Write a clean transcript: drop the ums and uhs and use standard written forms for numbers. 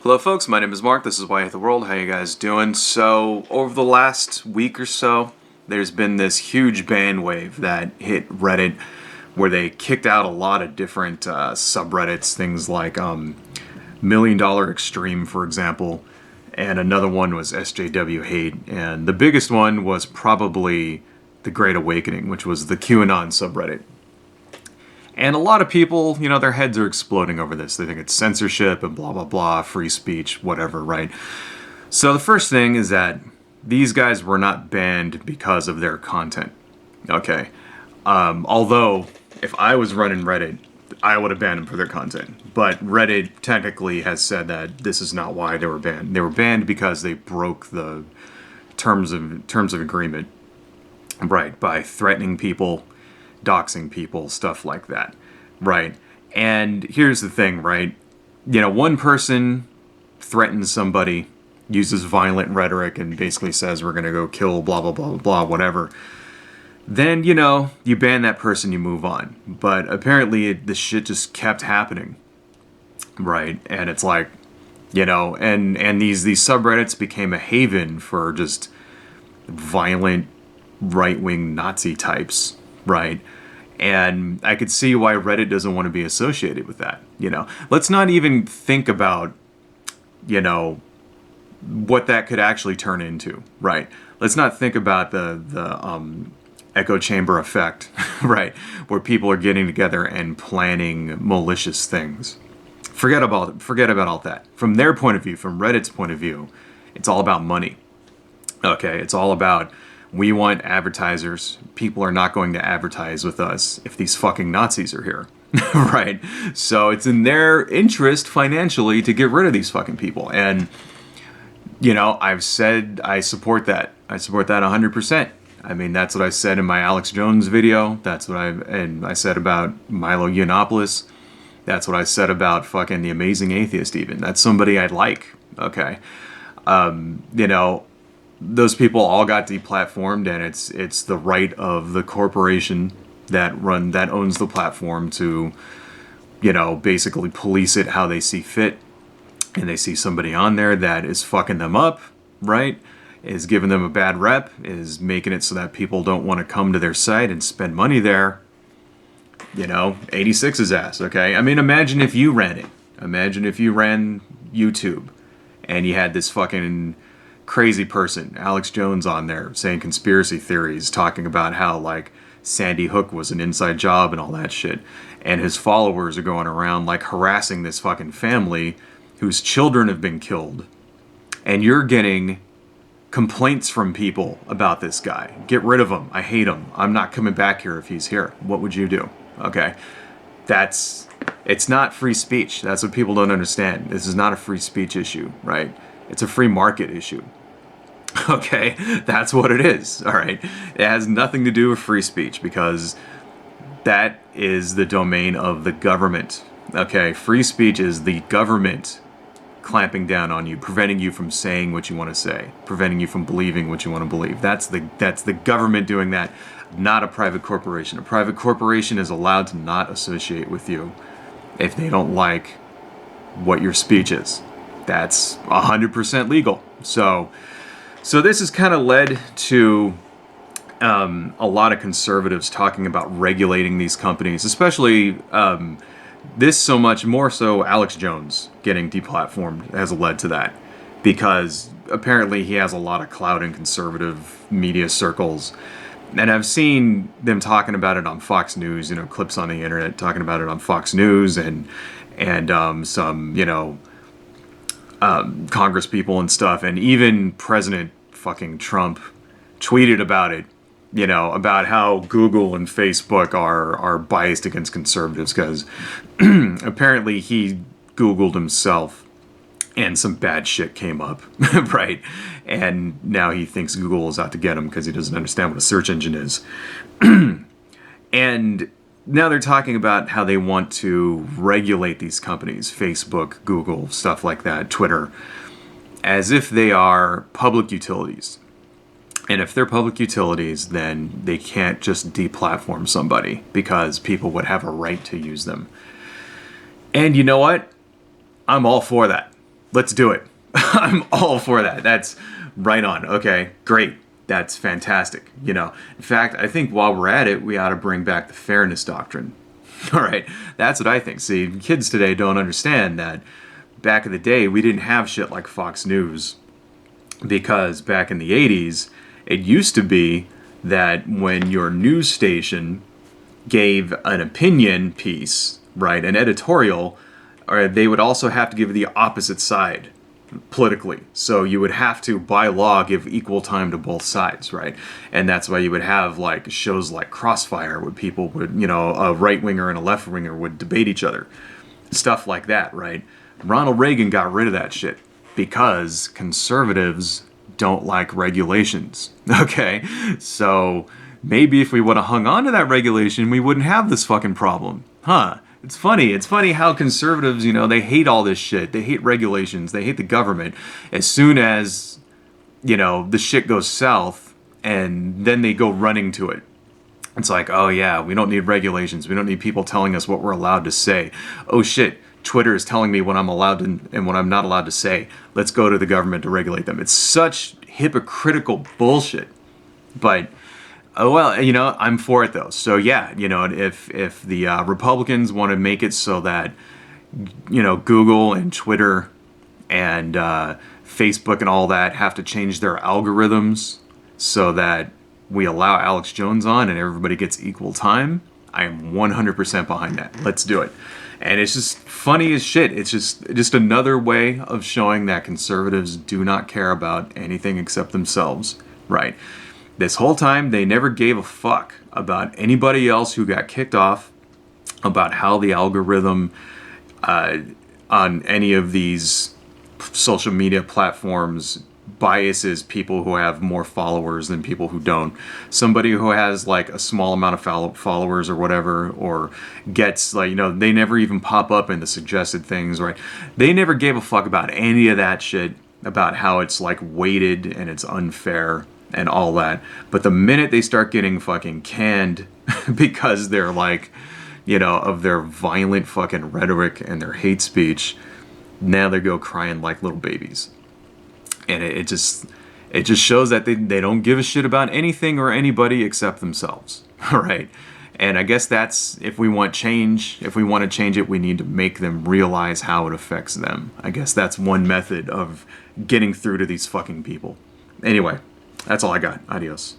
Hello folks, my name is Mark, this is Why I Hate the World, how you guys doing? So, over the last week or so, there's been this huge ban wave that hit Reddit where they kicked out a lot of different subreddits, things like Million Dollar Extreme, for example, and another one was SJW Hate, and the biggest one was probably The Great Awakening, which was the QAnon subreddit. And a lot of people, you know, their heads are exploding over this. They think it's censorship and blah, blah, blah, free speech, whatever, right? So the first thing is that these guys were not banned because of their content, okay? Although, if I was running Reddit, I would have banned them for their content. But Reddit technically has said that this is not why they were banned. They were banned because they broke the terms of agreement, right, by threatening people, doxing people, stuff like that, right? And here's the thing, right? You know, one person threatens somebody, uses violent rhetoric, and basically says, we're going to go kill blah, blah, blah, blah, whatever. Then, you know, you ban that person, you move on. But apparently this shit just kept happening, right? And it's like, you know, and these subreddits became a haven for just violent right-wing Nazi types, right? And I could see why Reddit doesn't want to be associated with that, you know. Let's not even think about, you know, what that could actually turn into, right? Let's not think about the echo chamber effect, right? Where people are getting together and planning malicious things. Forget about all that. From their point of view, from Reddit's point of view, it's all about money. Okay, it's all about, we want advertisers. People are not going to advertise with us if these fucking Nazis are here, right? So it's in their interest financially to get rid of these fucking people. And, you know, I've said I support that. I support that 100%. I mean, that's what I said in my Alex Jones video. That's what I said about Milo Yiannopoulos. That's what I said about fucking The Amazing Atheist even. That's somebody I'd like, okay? You know, those people all got deplatformed, and it's the right of the corporation that owns the platform to, you know, basically police it how they see fit. And they see somebody on there that is fucking them up, right? Is giving them a bad rep, is making it so that people don't want to come to their site and spend money there. You know, 86's ass, okay? I mean, imagine if you ran it. Imagine if you ran YouTube and you had this fucking crazy person, Alex Jones, on there saying conspiracy theories, talking about how, like, Sandy Hook was an inside job and all that shit. And his followers are going around, like, harassing this fucking family whose children have been killed. And you're getting complaints from people about this guy. Get rid of him. I hate him. I'm not coming back here if he's here. What would you do? Okay. It's not free speech. That's what people don't understand. This is not a free speech issue, right? It's a free market issue. Okay, that's what it is, all right? It has nothing to do with free speech because that is the domain of the government. Okay, free speech is the government clamping down on you, preventing you from saying what you want to say, preventing you from believing what you want to believe. That's the government doing that, not a private corporation. A private corporation is allowed to not associate with you if they don't like what your speech is. That's 100% legal. So this has kind of led to a lot of conservatives talking about regulating these companies, especially this so much more so Alex Jones getting deplatformed has led to that, because apparently he has a lot of clout in conservative media circles. And I've seen them talking about it on Fox News, you know, clips on the internet talking about it on Fox News and some, you know, Congress people and stuff, and even President fucking Trump tweeted about it, you know, about how Google and Facebook are biased against conservatives because apparently he Googled himself and some bad shit came up, right? And now he thinks Google is out to get him because he doesn't understand what a search engine is. And now they're talking about how they want to regulate these companies, Facebook, Google, stuff like that, Twitter, as if they are public utilities. And if they're public utilities, then they can't just deplatform somebody because people would have a right to use them. And you know what? I'm all for that. Let's do it. I'm all for that. That's right on. Okay, great. That's fantastic. In fact, I think while we're at it, we ought to bring back the fairness doctrine. All right, that's what I think. See, kids today don't understand that back in the day, we didn't have shit like Fox News, because back in the 80s, it used to be that when your news station gave an opinion piece, right, an editorial, or they would also have to give the opposite side politically. So you would have to, by law, give equal time to both sides, right? And that's why you would have like shows like Crossfire, where people would, a right winger and a left winger would debate each other, stuff like that, right? Ronald Reagan got rid of that shit because conservatives don't like regulations. Okay, so maybe if we would have hung on to that regulation, we wouldn't have this fucking problem, huh? It's funny. It's funny how conservatives, they hate all this shit. They hate regulations. They hate the government. As soon as, the shit goes south, and then they go running to it. It's like, oh yeah, we don't need regulations. We don't need people telling us what we're allowed to say. Oh shit, Twitter is telling me what I'm allowed to and what I'm not allowed to say. Let's go to the government to regulate them. It's such hypocritical bullshit. But oh well, I'm for it though. So yeah, if the Republicans want to make it so that Google and Twitter and Facebook and all that have to change their algorithms so that we allow Alex Jones on and everybody gets equal time, I am 100% behind that. Let's do it. And it's just funny as shit. It's just another way of showing that conservatives do not care about anything except themselves, right? This whole time, they never gave a fuck about anybody else who got kicked off, about how the algorithm on any of these social media platforms biases people who have more followers than people who don't. Somebody who has like a small amount of followers or whatever, or gets like, they never even pop up in the suggested things, right? They never gave a fuck about any of that shit, about how it's like weighted and it's unfair and all that. But the minute they start getting fucking canned because they're like, of their violent fucking rhetoric and their hate speech, now they go crying like little babies. And it just shows that they don't give a shit about anything or anybody except themselves. All right. And I guess that's, if we want to change it, we need to make them realize how it affects them. I guess that's one method of getting through to these fucking people. Anyway, that's all I got. Adios.